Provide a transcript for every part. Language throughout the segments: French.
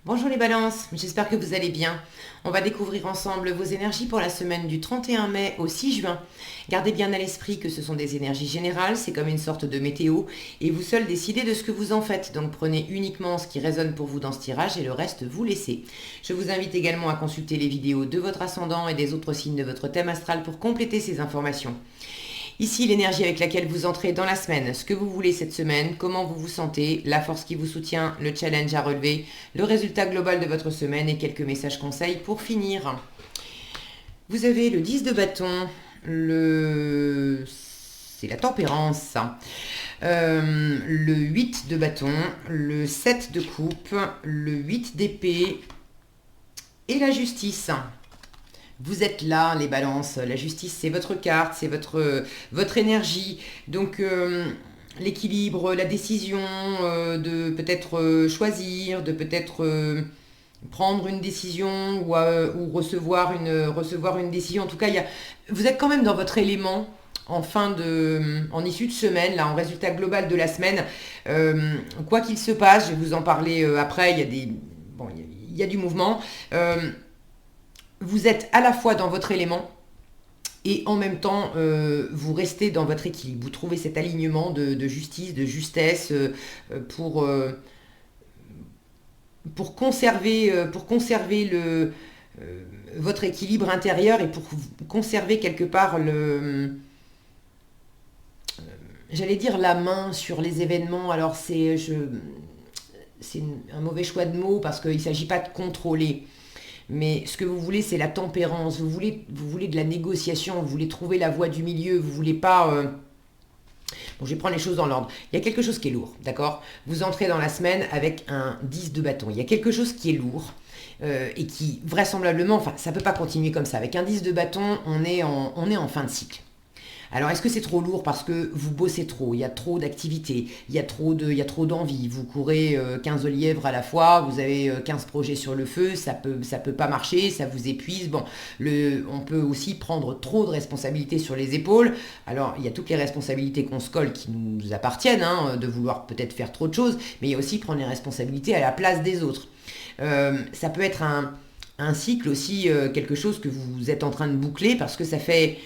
Bonjour les balances, j'espère que vous allez bien. On va découvrir ensemble vos énergies pour la semaine du 31 mai au 6 juin. Gardez bien à l'esprit que ce sont des énergies générales, c'est comme une sorte de météo, et vous seuls décidez de ce que vous en faites. Donc prenez uniquement ce qui résonne pour vous dans ce tirage et le reste vous laissez. Je vous invite également à consulter les vidéos de votre ascendant et des autres signes de votre thème astral pour compléter ces informations. Ici, l'énergie avec laquelle vous entrez dans la semaine, ce que vous voulez cette semaine, comment vous vous sentez, la force qui vous soutient, le challenge à relever, le résultat global de votre semaine et quelques messages conseils pour finir. Vous avez le 10 de bâton, c'est la tempérance, le 8 de bâton, le 7 de coupe, le 8 d'épée et la justice. Vous êtes là, les balances. La justice, c'est votre carte, c'est votre énergie. Donc, l'équilibre, la décision de peut-être choisir, de peut-être prendre une décision ou recevoir une décision. En tout cas, vous êtes quand même dans votre élément en issue de semaine, là, en résultat global de la semaine. Quoi qu'il se passe, je vais vous en parler après, il y a du mouvement. Vous êtes à la fois dans votre élément et en même temps, vous restez dans votre équilibre. Vous trouvez cet alignement de justice, de justesse pour, pour conserver votre équilibre intérieur et pour conserver quelque part j'allais dire la main sur les événements. Alors c'est un mauvais choix de mots parce qu'il ne s'agit pas de contrôler. Mais ce que vous voulez, c'est la tempérance. Vous voulez de la négociation. Vous voulez trouver la voie du milieu. Vous voulez pas. Bon, je vais prendre les choses dans l'ordre. Il y a quelque chose qui est lourd, d'accord? Vous entrez dans la semaine avec un 10 de bâton. Il y a quelque chose qui est lourd et qui, vraisemblablement, enfin, ça ne peut pas continuer comme ça. Avec un 10 de bâton, on est en fin de cycle. Alors, est-ce que c'est trop lourd parce que vous bossez trop, il y a trop d'activités, il y a trop d'envie, vous courez 15 lièvres à la fois, vous avez 15 projets sur le feu, ça peut pas marcher, ça vous épuise. Bon, on peut aussi prendre trop de responsabilités sur les épaules. Alors, il y a toutes les responsabilités qu'on se colle qui nous appartiennent, hein, de vouloir peut-être faire trop de choses, mais il y a aussi prendre les responsabilités à la place des autres. Ça peut être un cycle aussi, quelque chose que vous êtes en train de boucler parce que ça fait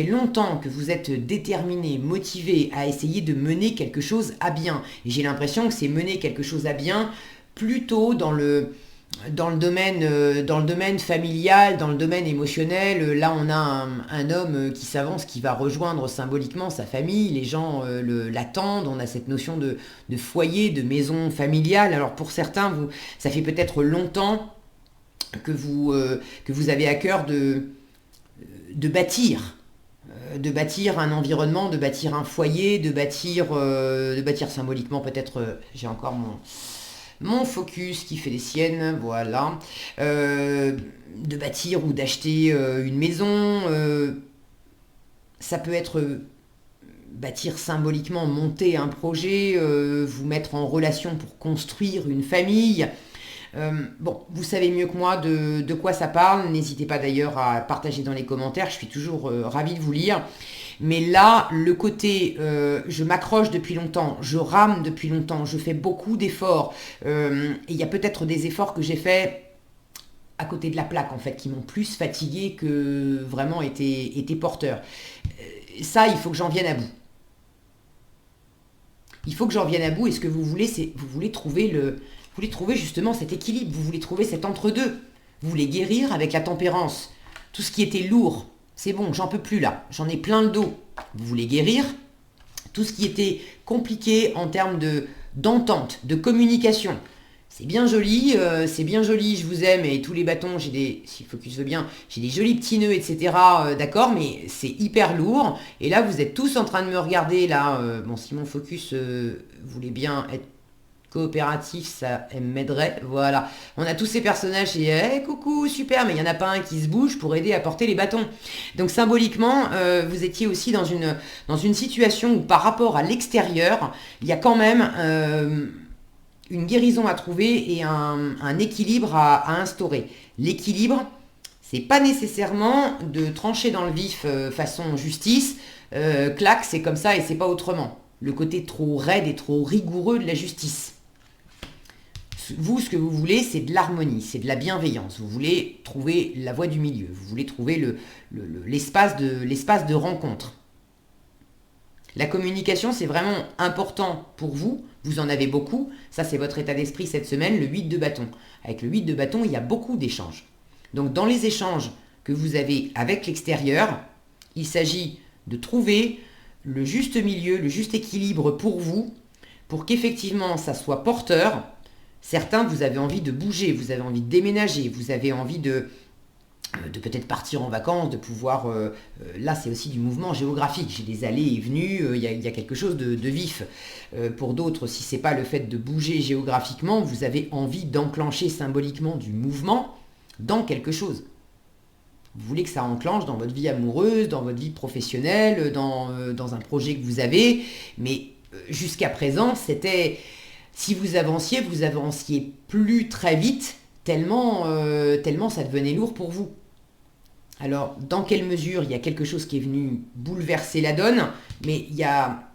longtemps que vous êtes déterminé, motivé à essayer de mener quelque chose à bien. Et j'ai l'impression que c'est mener quelque chose à bien plutôt dans le domaine familial, dans le domaine émotionnel. Là, on a un homme qui s'avance, qui va rejoindre symboliquement sa famille. Les gens l'attendent. On a cette notion de foyer, de maison familiale. Alors pour certains, ça fait peut-être longtemps que vous avez à cœur de bâtir un environnement, de bâtir un foyer, de bâtir symboliquement peut-être, j'ai encore mon focus qui fait les siennes, voilà, de bâtir ou d'acheter une maison, ça peut être bâtir symboliquement, monter un projet, vous mettre en relation pour construire une famille. Bon, vous savez mieux que moi de quoi ça parle. N'hésitez pas d'ailleurs à partager dans les commentaires. Je suis toujours ravie de vous lire. Mais là, le côté je m'accroche depuis longtemps, je rame depuis longtemps, je fais beaucoup d'efforts. Et il y a peut-être des efforts que j'ai faits à côté de la plaque, en fait, qui m'ont plus fatigué que vraiment été porteur. Ça, il faut que j'en vienne à bout. Il faut que j'en vienne à bout. Et ce que vous voulez, c'est vous voulez trouver justement cet équilibre, vous voulez trouver cet entre-deux. Vous voulez guérir avec la tempérance. Tout ce qui était lourd, c'est bon, j'en peux plus là, j'en ai plein le dos. Vous voulez guérir tout ce qui était compliqué en termes d'entente, de communication. C'est bien joli, je vous aime et tous les bâtons, si le focus veut bien, j'ai des jolis petits nœuds, etc. D'accord, mais c'est hyper lourd. Et là, vous êtes tous en train de me regarder là. Bon, si mon focus voulait bien être coopératif, ça m'aiderait. Voilà. On a tous ces personnages et hey, coucou, super, mais il n'y en a pas un qui se bouge pour aider à porter les bâtons. Donc symboliquement, vous étiez aussi dans une situation où par rapport à l'extérieur, il y a quand même une guérison à trouver et un équilibre à instaurer. L'équilibre, c'est pas nécessairement de trancher dans le vif façon justice, clac, c'est comme ça et c'est pas autrement. Le côté trop raide et trop rigoureux de la justice. Vous, ce que vous voulez, c'est de l'harmonie, c'est de la bienveillance. Vous voulez trouver la voie du milieu, vous voulez trouver l'espace de rencontre. La communication, c'est vraiment important pour vous. Vous en avez beaucoup. Ça, c'est votre état d'esprit cette semaine, le 8 de bâton. Avec le 8 de bâton, il y a beaucoup d'échanges. Donc, dans les échanges que vous avez avec l'extérieur, il s'agit de trouver le juste milieu, le juste équilibre pour vous, pour qu'effectivement, ça soit porteur. Certains, vous avez envie de bouger, vous avez envie de déménager, vous avez envie de peut-être partir en vacances, de pouvoir... là, c'est aussi du mouvement géographique. J'ai des allées et venues, il y a quelque chose de vif. Pour d'autres, si ce n'est pas le fait de bouger géographiquement, vous avez envie d'enclencher symboliquement du mouvement dans quelque chose. Vous voulez que ça enclenche dans votre vie amoureuse, dans votre vie professionnelle, dans un projet que vous avez. Mais jusqu'à présent, c'était... Si vous avanciez plus très vite, tellement ça devenait lourd pour vous. Alors, dans quelle mesure il y a quelque chose qui est venu bouleverser la donne, mais il y a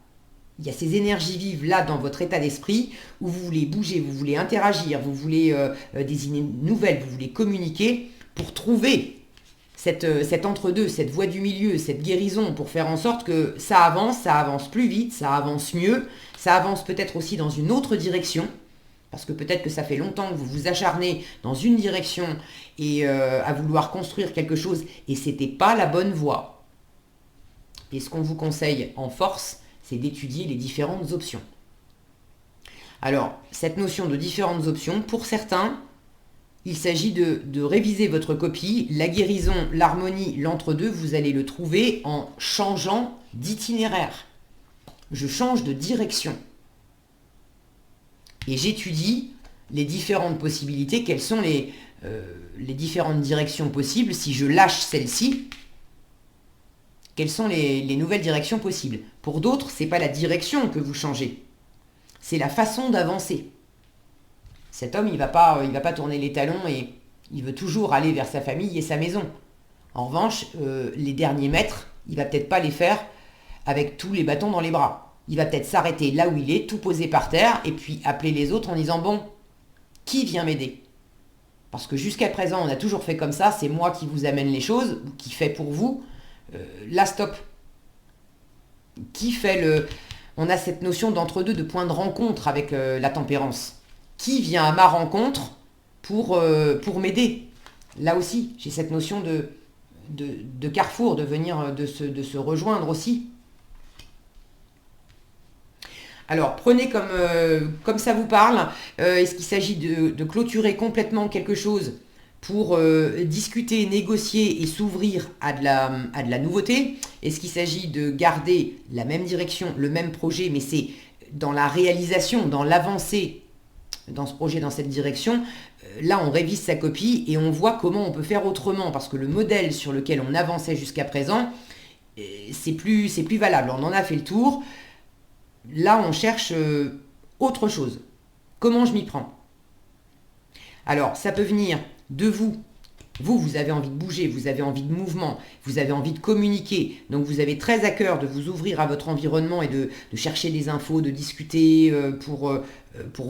ces énergies vives là dans votre état d'esprit où vous voulez bouger, vous voulez interagir, vous voulez des idées nouvelles, vous voulez communiquer pour trouver cet entre-deux, cette voie du milieu, cette guérison pour faire en sorte que ça avance plus vite, ça avance mieux, ça avance peut-être aussi dans une autre direction. Parce que peut-être que ça fait longtemps que vous vous acharnez dans une direction et à vouloir construire quelque chose et c'était pas la bonne voie. Et ce qu'on vous conseille en force, c'est d'étudier les différentes options. Alors, cette notion de différentes options, pour certains, il s'agit de réviser votre copie. La guérison, l'harmonie, l'entre-deux, vous allez le trouver en changeant d'itinéraire. Je change de direction. Et j'étudie les différentes possibilités, quelles sont les différentes directions possibles. Si je lâche celle-ci, quelles sont les nouvelles directions possibles. Pour d'autres, ce n'est pas la direction que vous changez, c'est la façon d'avancer. Cet homme, il va pas tourner les talons et il veut toujours aller vers sa famille et sa maison. En revanche, les derniers mètres, il va peut-être pas les faire avec tous les bâtons dans les bras. Il va peut-être s'arrêter là où il est, tout poser par terre, et puis appeler les autres en disant « Bon, qui vient m'aider ?» Parce que jusqu'à présent, on a toujours fait comme ça, c'est moi qui vous amène les choses, ou qui fait pour vous. Là, stop. Qui fait le... On a cette notion d'entre-deux, de point de rencontre avec la tempérance. Qui vient à ma rencontre pour m'aider? Là aussi, j'ai cette notion de carrefour, de se rejoindre aussi. Alors, prenez comme ça vous parle. Est-ce qu'il s'agit de clôturer complètement quelque chose pour discuter, négocier et s'ouvrir à de la nouveauté? Est-ce qu'il s'agit de garder la même direction, le même projet, mais c'est dans la réalisation, dans l'avancée dans ce projet, dans cette direction? Là, on révise sa copie et on voit comment on peut faire autrement, parce que le modèle sur lequel on avançait jusqu'à présent, c'est plus valable. On en a fait le tour. Là, on cherche autre chose. Comment je m'y prends? Alors, ça peut venir de vous. Vous avez envie de bouger, vous avez envie de mouvement, vous avez envie de communiquer. Donc, vous avez très à cœur de vous ouvrir à votre environnement et de chercher des infos, de discuter pour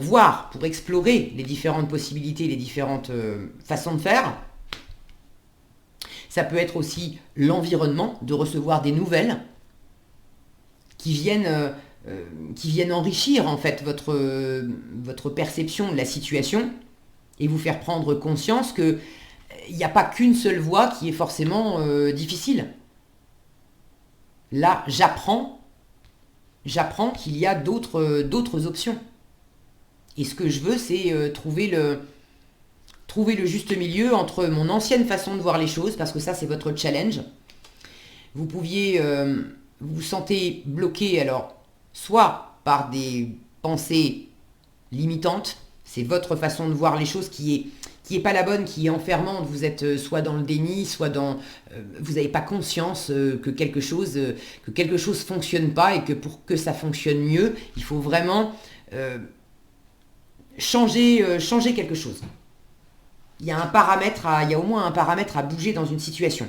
voir, pour explorer les différentes possibilités, les différentes façons de faire. Ça peut être aussi l'environnement, de recevoir des nouvelles qui viennent enrichir en fait votre perception de la situation et vous faire prendre conscience que il n'y a pas qu'une seule voie qui est forcément difficile. Là, j'apprends qu'il y a d'autres options. Et ce que je veux, c'est trouver le juste milieu entre mon ancienne façon de voir les choses, parce que ça, c'est votre challenge. Vous vous sentez bloqué, alors, soit par des pensées limitantes, c'est votre façon de voir les choses qui est pas la bonne, qui est enfermante, vous êtes soit dans le déni, soit dans... vous n'avez pas conscience que quelque chose fonctionne pas et que pour que ça fonctionne mieux, il faut vraiment changer quelque chose. Il y a au moins un paramètre à bouger dans une situation.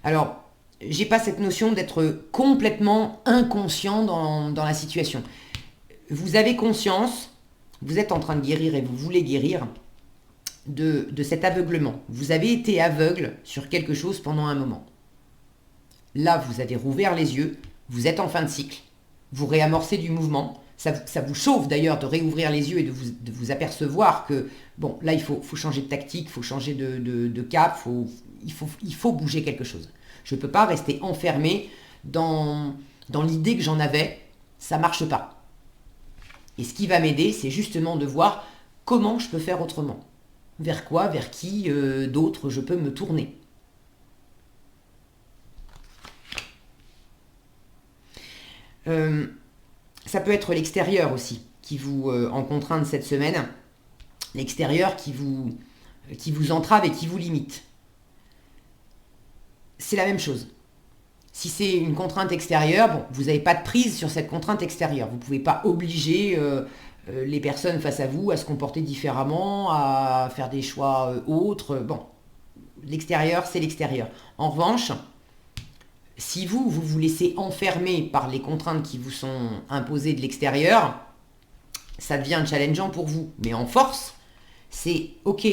Alors, j'ai pas cette notion d'être complètement inconscient dans la situation. Vous avez conscience vous êtes en train de guérir et vous voulez guérir de cet aveuglement. Vous avez été aveugle sur quelque chose pendant un moment. Là, vous avez rouvert les yeux, vous êtes en fin de cycle, vous réamorcez du mouvement. Ça vous chauffe d'ailleurs de réouvrir les yeux et de vous apercevoir que, bon, là, il faut changer de tactique, il faut changer de cap, il faut bouger quelque chose. Je ne peux pas rester enfermé dans l'idée que j'en avais, ça ne marche pas. Et ce qui va m'aider, c'est justement de voir comment je peux faire autrement. Vers quoi, vers qui d'autre je peux me tourner. Ça peut être l'extérieur aussi, qui vous en contrainte cette semaine. L'extérieur qui vous entrave et qui vous limite. C'est la même chose. Si c'est une contrainte extérieure, bon, vous n'avez pas de prise sur cette contrainte extérieure. Vous ne pouvez pas obliger les personnes face à vous à se comporter différemment, à faire des choix autres. Bon, l'extérieur, c'est l'extérieur. En revanche, si vous vous laissez enfermer par les contraintes qui vous sont imposées de l'extérieur, ça devient challengeant pour vous. Mais en force, c'est ok,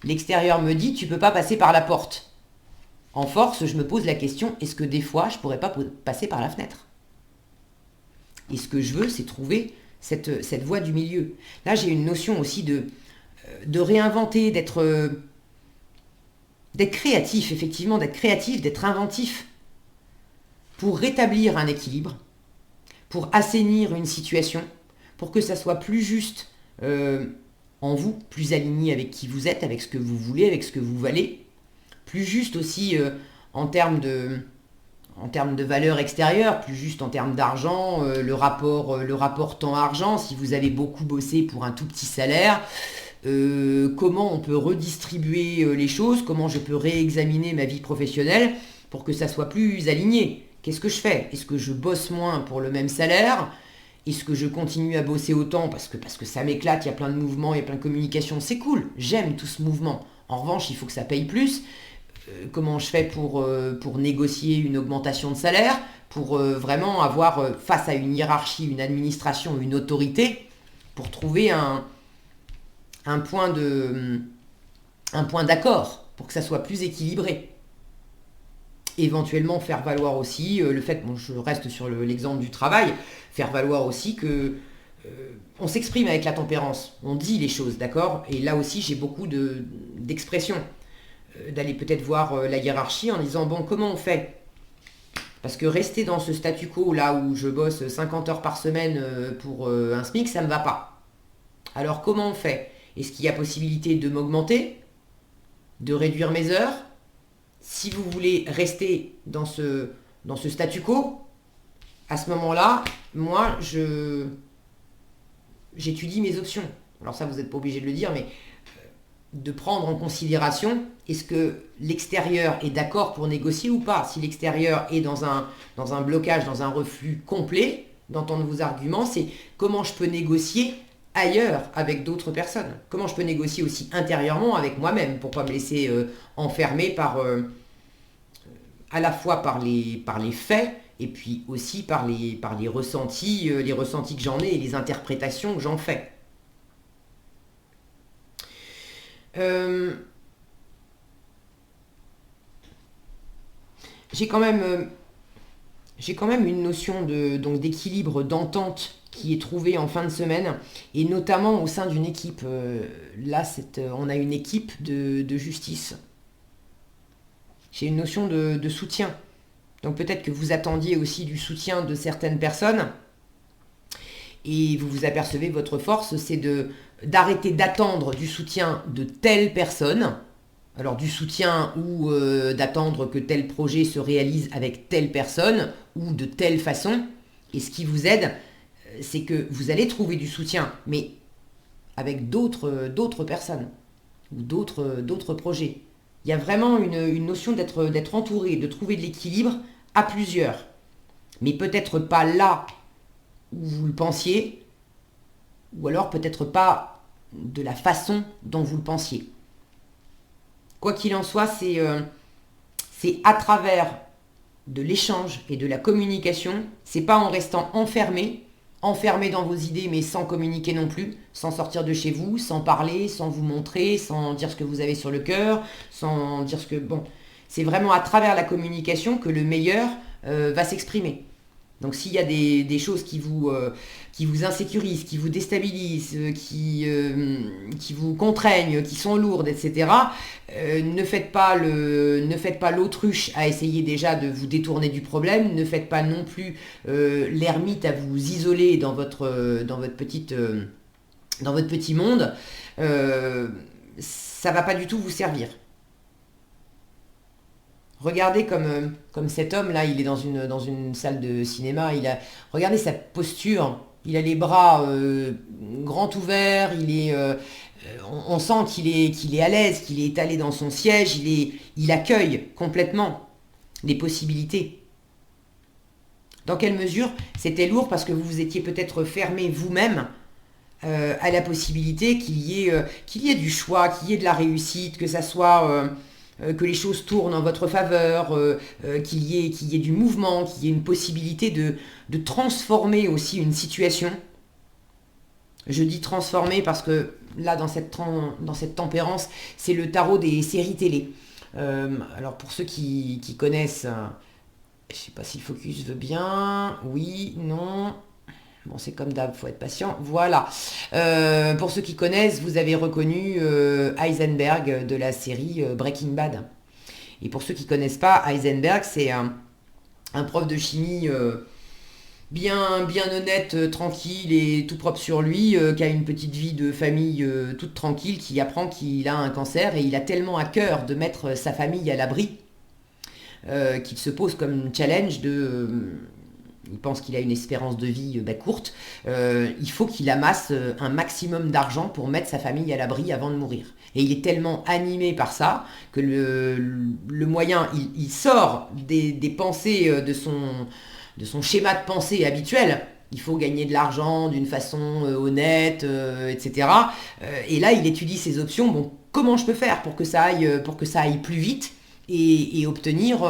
l'extérieur me dit tu ne peux pas passer par la porte. En force, je me pose la question, est-ce que des fois, je ne pourrais pas passer par la fenêtre? Et ce que je veux, c'est trouver cette voie du milieu. Là, j'ai une notion aussi de réinventer, d'être créatif, effectivement, d'être créatif, d'être inventif, pour rétablir un équilibre, pour assainir une situation, pour que ça soit plus juste en vous, plus aligné avec qui vous êtes, avec ce que vous voulez, avec ce que vous valez, plus juste aussi en termes de valeur extérieure, plus juste en termes d'argent, le rapport temps-argent, si vous avez beaucoup bossé pour un tout petit salaire, comment on peut redistribuer les choses, comment je peux réexaminer ma vie professionnelle pour que ça soit plus aligné. Qu'est-ce que je fais? Est-ce que je bosse moins pour le même salaire? Est-ce que je continue à bosser autant parce que ça m'éclate, il y a plein de mouvements, il y a plein de communications, c'est cool, j'aime tout ce mouvement. En revanche, il faut que ça paye plus. Comment je fais pour négocier une augmentation de salaire, pour vraiment avoir face à une hiérarchie, une administration, une autorité, pour trouver un point d'accord, pour que ça soit plus équilibré. Éventuellement faire valoir aussi le fait, bon, je reste sur l'exemple du travail, faire valoir aussi que on s'exprime avec la tempérance, on dit les choses, d'accord? Et là aussi j'ai beaucoup d'expressions. D'aller peut-être voir la hiérarchie en disant bon, comment on fait? Parce que rester dans ce statu quo là où je bosse 50 heures par semaine pour un SMIC, ça ne me va pas. Alors comment on fait? Est-ce qu'il y a possibilité de m'augmenter, de réduire mes heures? Si vous voulez rester dans ce statu quo, à ce moment-là, moi j'étudie mes options. Alors ça, vous n'êtes pas obligé de le dire, mais de prendre en considération, est-ce que l'extérieur est d'accord pour négocier ou pas? Si l'extérieur est dans un blocage, dans un refus complet d'entendre vos arguments, c'est comment je peux négocier ailleurs avec d'autres personnes? Comment je peux négocier aussi intérieurement avec moi-même pour pas me laisser enfermer à la fois par les faits et puis aussi par les ressentis que j'en ai et les interprétations que j'en fais. J'ai quand même une notion d'équilibre, d'entente qui est trouvée en fin de semaine, et notamment au sein d'une équipe. Là, on a une équipe de justice. J'ai une notion de soutien. Donc peut-être que vous attendiez aussi du soutien de certaines personnes, et vous vous apercevez que votre force, c'est d'arrêter d'attendre du soutien de telle personne, alors du soutien ou d'attendre que tel projet se réalise avec telle personne ou de telle façon. Et ce qui vous aide, c'est que vous allez trouver du soutien, mais avec d'autres personnes ou d'autres projets. Il y a vraiment une notion d'être entouré, de trouver de l'équilibre à plusieurs. Mais peut-être pas là où vous le pensiez, ou alors peut-être pas de la façon dont vous le pensiez. Quoi qu'il en soit, c'est à travers de l'échange et de la communication, c'est pas en restant enfermé enfermé dans vos idées, mais sans communiquer non plus, sans sortir de chez vous, sans parler, sans vous montrer, sans dire ce que vous avez sur le cœur, sans dire ce que... Bon, c'est vraiment à travers la communication que le meilleur va s'exprimer. Donc s'il y a des choses qui vous insécurisent, qui vous déstabilisent, qui vous contraignent, qui sont lourdes, etc., ne faites pas l'autruche à essayer déjà de vous détourner du problème, ne faites pas non plus l'ermite à vous isoler dans votre petit monde. Ça va pas du tout vous servir. Regardez comme cet homme là, il est dans une salle de cinéma, regardez sa posture, il a les bras grands ouverts, on sent qu'il est à l'aise, qu'il est étalé dans son siège, il accueille complètement les possibilités. Dans quelle mesure c'était lourd parce que vous vous étiez peut-être fermé vous-même à la possibilité qu'il y ait du choix, qu'il y ait de la réussite, que ça soit... que les choses tournent en votre faveur, qu'il y ait du mouvement, qu'il y ait une possibilité de transformer aussi une situation. Je dis transformer parce que là, dans cette tempérance, c'est le tarot des séries télé. Alors pour ceux qui connaissent, je ne sais pas si le focus veut bien, oui, non... Bon, c'est comme d'hab, faut être patient. Voilà. Pour ceux qui connaissent, vous avez reconnu Heisenberg de la série Breaking Bad. Et pour ceux qui connaissent pas, Heisenberg, c'est un prof de chimie bien honnête, tranquille et tout propre sur lui, qui a une petite vie de famille toute tranquille, qui apprend qu'il a un cancer et il a tellement à cœur de mettre sa famille à l'abri qu'il se pose comme challenge il pense qu'il a une espérance de vie courte, il faut qu'il amasse un maximum d'argent pour mettre sa famille à l'abri avant de mourir. Et il est tellement animé par ça que le moyen, il sort des pensées de son schéma de pensée habituel. Il faut gagner de l'argent d'une façon honnête, etc. Et là, il étudie ses options. Bon, comment je peux faire pour que ça aille plus vite et obtenir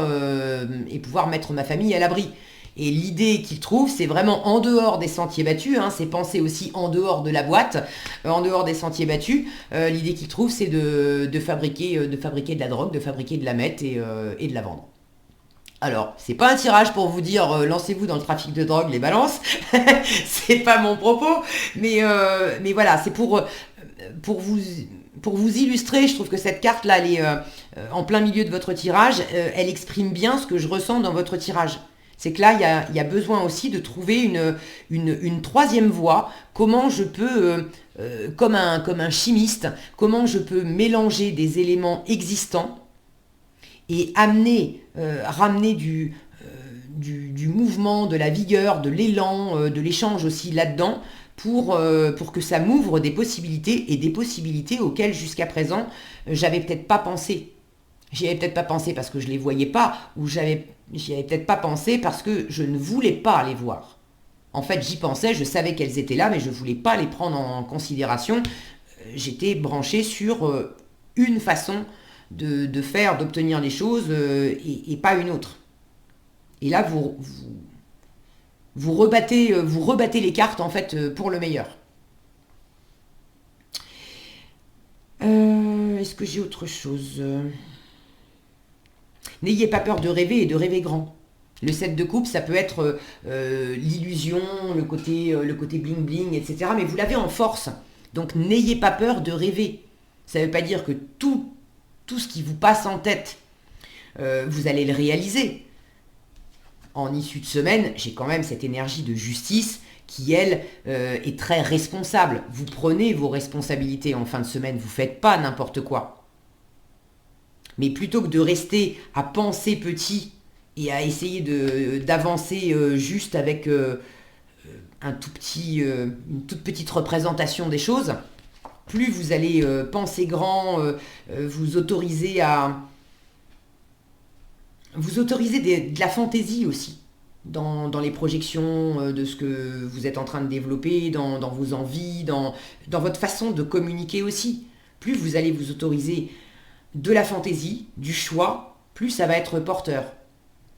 et pouvoir mettre ma famille à l'abri. Et l'idée qu'il trouve, c'est vraiment en dehors des sentiers battus, c'est pensé aussi en dehors de la boîte, en dehors des sentiers battus. L'idée qu'il trouve, c'est de fabriquer de la drogue, de fabriquer de la meth et de la vendre. Alors, c'est pas un tirage pour vous dire lancez-vous dans le trafic de drogue, les balances, c'est pas mon propos, mais voilà, c'est pour vous illustrer. Je trouve que cette carte-là, elle est en plein milieu de votre tirage, elle exprime bien ce que je ressens dans votre tirage. C'est que là, il y a besoin aussi de trouver une troisième voie. Comment je peux, comme un chimiste, comment je peux mélanger des éléments existants et ramener du mouvement, de la vigueur, de l'élan, de l'échange aussi là-dedans pour que ça m'ouvre des possibilités et des possibilités auxquelles jusqu'à présent, j'avais peut-être pas pensé. J'y avais peut-être pas pensé parce que je les voyais pas, ou j'y avais peut-être pas pensé parce que je ne voulais pas les voir. En fait, j'y pensais, je savais qu'elles étaient là, mais je voulais pas les prendre en considération. J'étais branchée sur une façon de faire, d'obtenir les choses et pas une autre. Et là, vous rebattez les cartes en fait pour le meilleur. Est-ce que j'ai autre chose ? N'ayez pas peur de rêver et de rêver grand. Le 7 de coupe, ça peut être l'illusion, le côté bling bling, etc. Mais vous l'avez en force. Donc n'ayez pas peur de rêver. Ça ne veut pas dire que tout ce qui vous passe en tête, vous allez le réaliser. En issue de semaine, j'ai quand même cette énergie de justice qui, elle, est très responsable. Vous prenez vos responsabilités en fin de semaine, vous ne faites pas n'importe quoi. Mais plutôt que de rester à penser petit et à essayer d'avancer juste avec une toute petite représentation des choses, plus vous allez penser grand, vous autoriser de la fantaisie aussi dans les projections de ce que vous êtes en train de développer, dans vos envies, dans votre façon de communiquer aussi. Plus vous allez vous autoriser de la fantaisie, du choix, plus ça va être porteur.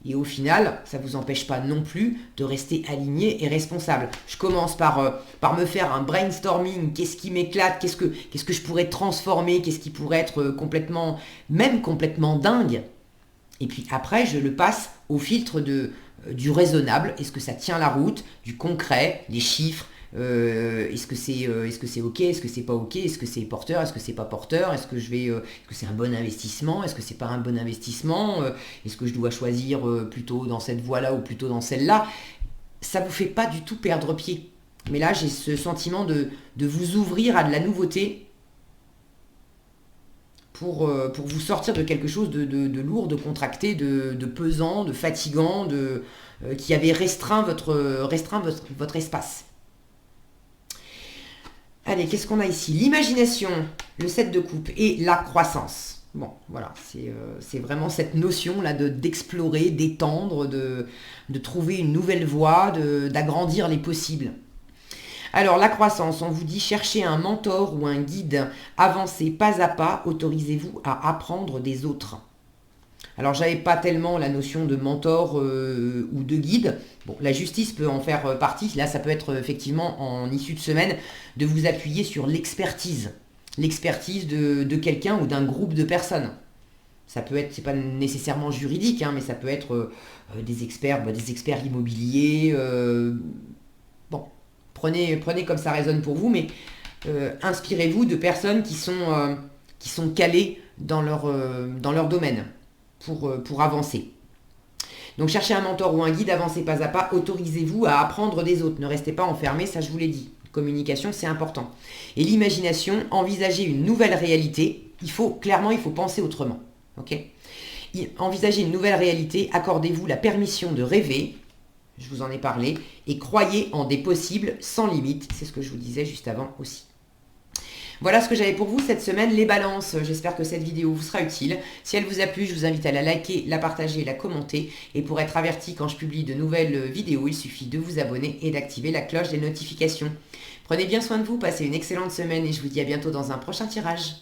Et au final, ça ne vous empêche pas non plus de rester aligné et responsable. Je commence par me faire un brainstorming. Qu'est-ce qui m'éclate? Qu'est-ce que je pourrais transformer? Qu'est-ce qui pourrait être même complètement dingue? Et puis après, je le passe au filtre du raisonnable. Est-ce que ça tient la route? Du concret, des chiffres. Est-ce que c'est ok? Est-ce que c'est pas ok? Est-ce que c'est porteur? Est-ce que c'est pas porteur? Est-ce que c'est un bon investissement? Est-ce que c'est pas un bon investissement? Est-ce que je dois choisir plutôt dans cette voie-là ou plutôt dans celle-là? Ça vous fait pas du tout perdre pied. Mais là, j'ai ce sentiment de vous ouvrir à de la nouveauté pour vous sortir de quelque chose de lourd, de contracté, de pesant, de fatigant, qui avait restreint votre espace. Allez, qu'est-ce qu'on a ici? L'imagination, le 7 de coupe et la croissance. Bon, voilà, c'est vraiment cette notion-là d'explorer, d'étendre, de trouver une nouvelle voie, d'agrandir les possibles. Alors, la croissance, on vous dit chercher un mentor ou un guide, avancez pas à pas, autorisez-vous à apprendre des autres. Alors, j'avais pas tellement la notion de mentor ou de guide. Bon, la justice peut en faire partie. Là, ça peut être effectivement en issue de semaine de vous appuyer sur l'expertise. L'expertise de quelqu'un ou d'un groupe de personnes. Ça peut être, c'est pas nécessairement juridique, hein, mais ça peut être des experts immobiliers. Bon, prenez comme ça résonne pour vous, mais inspirez-vous de personnes qui sont calées dans leur domaine. Pour avancer. Donc cherchez un mentor ou un guide, avancez pas à pas, autorisez-vous à apprendre des autres. Ne restez pas enfermé, ça je vous l'ai dit. Communication, c'est important. Et l'imagination, envisagez une nouvelle réalité. Il faut penser autrement. Ok? Envisagez une nouvelle réalité, accordez-vous la permission de rêver, je vous en ai parlé, et croyez en des possibles sans limite. C'est ce que je vous disais juste avant aussi. Voilà ce que j'avais pour vous cette semaine, les balances. J'espère que cette vidéo vous sera utile. Si elle vous a plu, je vous invite à la liker, la partager, la commenter. Et pour être averti quand je publie de nouvelles vidéos, il suffit de vous abonner et d'activer la cloche des notifications. Prenez bien soin de vous, passez une excellente semaine et je vous dis à bientôt dans un prochain tirage.